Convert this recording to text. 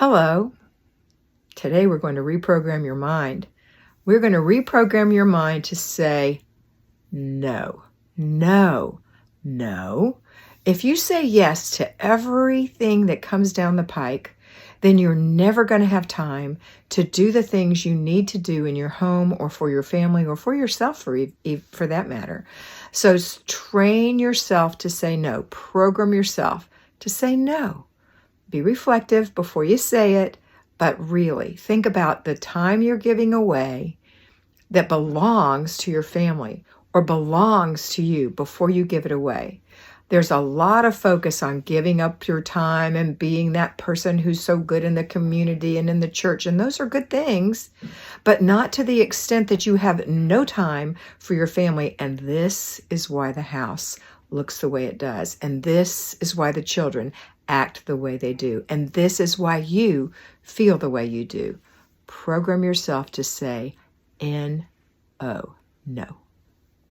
Hello. Today we're going to reprogram your mind. We're going to reprogram your mind to say no, no, no. If you say yes to everything that comes down the pike, then you're never going to have time to do the things you need to do in your home or for your family or for yourself for that matter. So train yourself to say no. Program yourself to say no. Be reflective before you say it, but really think about the time you're giving away that belongs to your family or belongs to you before you give it away. There's a lot of focus on giving up your time and being that person who's so good in the community and in the church, and those are good things, but not to the extent that you have no time for your family. And this is why the house looks the way it does, and this is why the children act the way they do, and this is why you feel the way you do. Program yourself to say N-O, no.